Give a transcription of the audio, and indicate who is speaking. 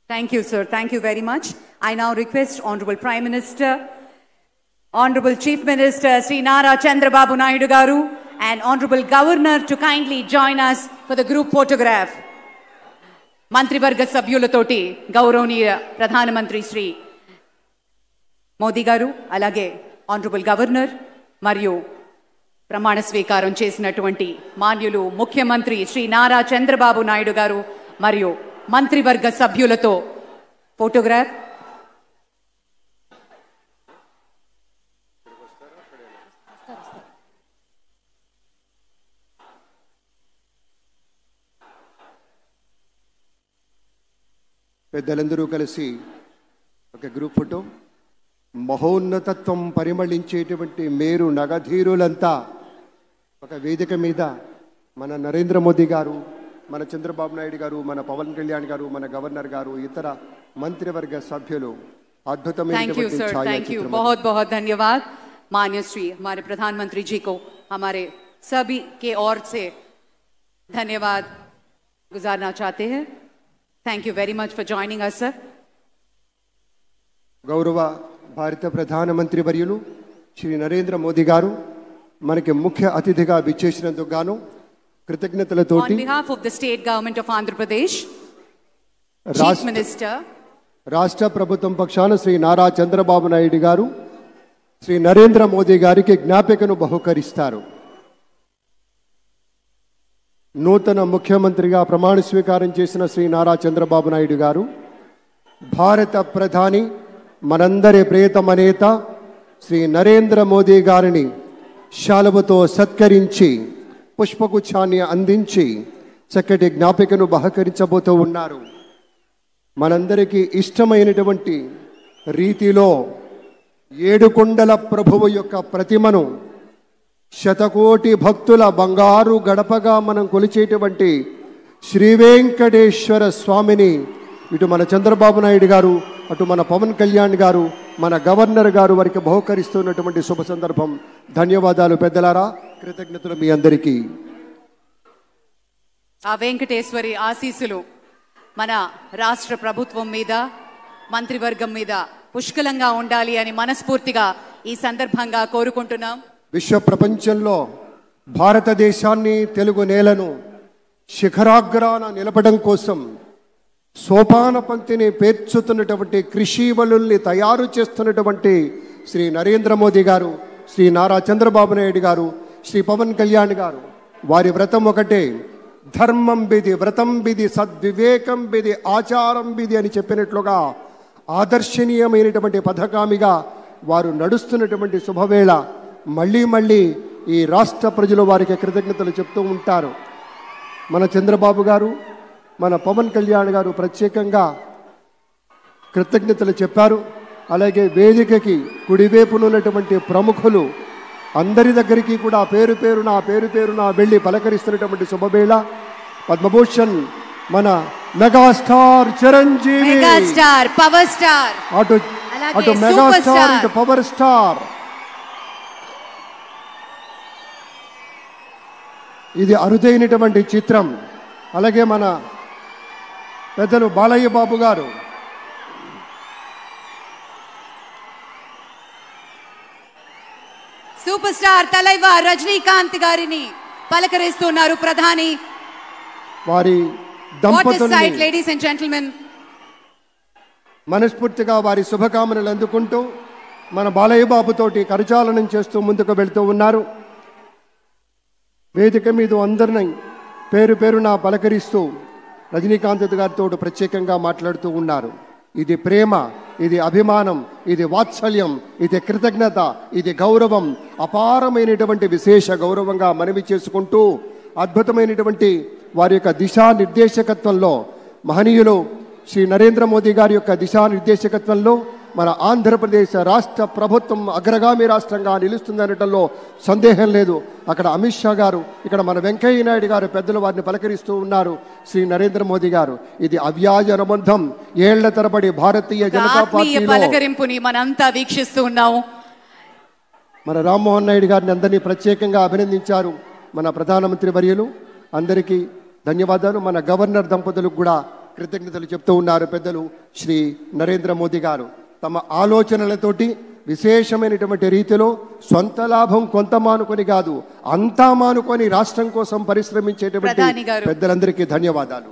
Speaker 1: Thank you, sir. Thank you very much. I now request Honorable Prime Minister, Honorable Chief Minister Sri Nara Chandrababu Naidu Garu and Honorable Governor to kindly join us for the group photograph. Mantrivarga Sabhyulatoti, Gauravaniya Pradhana Mantri Sri Modi Garu, alage Honorable Governor, Mariyu ప్రమాణ స్వీకారం చేసినటువంటి మాన్యులు ముఖ్యమంత్రి శ్రీ నారా చంద్రబాబు నాయుడు గారు మరియు మంత్రివర్గ సభ్యులతో photograph.
Speaker 2: పెద్దలందరూ కలిసి ఒక గ్రూప్ ఫోటో. మహోన్నతత్వం పరిమళించేటువంటి మేరు నగధీరులంతా ఒక వేదిక మీద మన నరేంద్ర మోదీ గారు, మన చంద్రబాబు నాయుడు గారు, మన పవన్ కళ్యాణ్ గారు, మన గవర్నర్ గారు, ఇతర మంత్రివర్గ సభ్యులు
Speaker 1: అద్భుతమైనటువంటి ఛాయాచిత్రం. बहुत बहुत धन्यवाद माननीय श्री हमारे प्रधानमंत्री जी को हमारे सभी के ओर से धन्यवाद गुजारना चाहते हैं. Thank you very much for joining us, sir.
Speaker 2: గౌరవ భారత ప్రధానమంత్రి వర్యులు శ్రీ నరేంద్ర మోదీ గారు మనకి ముఖ్య అతిథిగా విచ్చేసినందుకు గాను కృతజ్ఞతలతోటి
Speaker 1: On behalf of the state government of Andhra Pradesh, Chief Minister,
Speaker 2: రాష్ట్ర ప్రభుత్వం పక్షాన శ్రీ నారా చంద్రబాబు నాయుడు గారు శ్రీ నరేంద్ర మోదీ గారికి జ్ఞాపికను బహుకరిస్తారు. నూతన ముఖ్యమంత్రిగా ప్రమాణ స్వీకారం చేసిన శ్రీ నారా చంద్రబాబు నాయుడు గారు భారత ప్రధాని మనందరి ప్రియతమ నేత శ్రీ నరేంద్ర మోదీ గారిని శాలువతో సత్కరించి పుష్పగుచ్ఛాన్ని అందించి చక్కటి జ్ఞాపికను బహకరించబోతూ ఉన్నారు. మనందరికీ ఇష్టమైనటువంటి రీతిలో ఏడుకొండల ప్రభువు యొక్క ప్రతిమను శతకోటి భక్తుల బంగారు గడపగా మనం కొలిచేటువంటి శ్రీ వెంకటేశ్వర స్వామిని ఇటు మన చంద్రబాబు నాయుడు గారు, అటు మన పవన్ కళ్యాణ్ గారు, మన గవర్నర్ గారు వారికి బహుకరిస్తున్నటువంటి శుభ సందర్భం. ధన్యవాదాలు పెద్దలారా, కృతజ్ఞతలు మీ అందరికీ.
Speaker 1: ఆ వెంకటేశ్వరి ఆశీస్సులు మన రాష్ట్ర ప్రభుత్వం మీద, మంత్రివర్గం మీద పుష్కలంగా ఉండాలి అని మనస్ఫూర్తిగా ఈ సందర్భంగా కోరుకుంటున్నాం.
Speaker 2: విశ్వ ప్రపంచంలో భారతదేశాన్ని, తెలుగు నేలను శిఖరాగ్రాన నిలపడం కోసం సోపాన పంక్తిని పేర్చుతున్నటువంటి కృషివలుల్ని తయారు చేస్తున్నటువంటి శ్రీ నరేంద్ర మోదీ గారు, శ్రీ నారా చంద్రబాబు నాయుడు గారు, శ్రీ పవన్ కళ్యాణ్ గారు వారి వ్రతం ఒకటే. ధర్మం బిది, వ్రతం బిది, సద్వివేకం బిది, ఆచారం బిది అని చెప్పినట్లుగా ఆదర్శనీయమైనటువంటి పథకామిగా వారు నడుస్తున్నటువంటి శుభవేళ మళ్ళీ మళ్ళీ ఈ రాష్ట్ర ప్రజలు వారికి కృతజ్ఞతలు చెప్తూ ఉంటారు. మన చంద్రబాబు గారు, మన పవన్ కళ్యాణ్ గారు ప్రత్యేకంగా కృతజ్ఞతలు చెప్పారు. అలాగే వేదికకి కుడివైపునున్నటువంటి ప్రముఖులు అందరి దగ్గరికి కూడా పేరు పేరున వెళ్ళి పలకరిస్తున్నటువంటి శుభవేళ. పద్మభూషణ్ మన megastar Chiranjeevi,
Speaker 1: megastar power star,
Speaker 2: అటు మెగాస్టార్ ఇటు పవర్ స్టార్. ఇది అరుదైనటువంటి చిత్రం. అలాగే మన పెద్దలు బాలయ్య బాబు గారు,
Speaker 1: సూపర్ స్టార్ తలైవార్ రజనీకాంత్ గారిని పలకరిస్తున్నారు ప్రధాని.
Speaker 2: వారి దంపతుల్ని
Speaker 1: లేడీస్ అండ్ జెంటిల్మెన్
Speaker 2: మనస్ఫూర్తిగా వారి శుభకామనలు అందుకుంటూ మన బాలయ్య బాబుతోటి కరచాలనం చేస్తూ ముందుకు వెళ్తూ ఉన్నారు. వేదిక మీద అందరినీ పేరున పలకరిస్తూ రజనీకాంత్ గారితో ప్రత్యేకంగా మాట్లాడుతూ ఉన్నారు. ఇది ప్రేమ, ఇది అభిమానం, ఇది వాత్సల్యం, ఇది కృతజ్ఞత, ఇది గౌరవం, అపారమైనటువంటి విశేష గౌరవంగా మనవి చేసుకుంటూ అద్భుతమైనటువంటి వారి యొక్క దిశానిర్దేశకత్వంలో మహనీయులు శ్రీ నరేంద్ర మోదీ గారి యొక్క దిశానిర్దేశకత్వంలో మన ఆంధ్రప్రదేశ్ రాష్ట్ర ప్రభుత్వం అగ్రగామి రాష్ట్రంగా నిలుస్తుందనటంలో సందేహం లేదు. అక్కడ అమిత్ షా గారు, ఇక్కడ మన వెంకయ్య నాయుడు గారు పెద్దలు వారిని పలకరిస్తూ ఉన్నారు. శ్రీ నరేంద్ర మోదీ గారు, ఇది అవ్యాజ అనుబంధం. ఏళ్ల తరబడి భారతీయ జనతా పార్టీ
Speaker 1: పలకరింపుని మనంతా వీక్షిస్తూ ఉన్నాము.
Speaker 2: మన రామ్మోహన్ నాయుడు గారిని అందరినీ ప్రత్యేకంగా అభినందించారు మన ప్రధానమంత్రి వర్యులు. అందరికీ ధన్యవాదాలు. మన గవర్నర్ దంపతులకు కూడా కృతజ్ఞతలు చెప్తూ ఉన్నారు పెద్దలు శ్రీ నరేంద్ర మోదీ గారు. తమ ఆలోచనలతోటి విశేషమైనటువంటి రీతిలో సొంత లాభం కొంత మానుకొని కాదు, అంతా మానుకొని రాష్ట్రం కోసం పరిశ్రమించేటువంటి పెద్దలందరికీ ధన్యవాదాలు.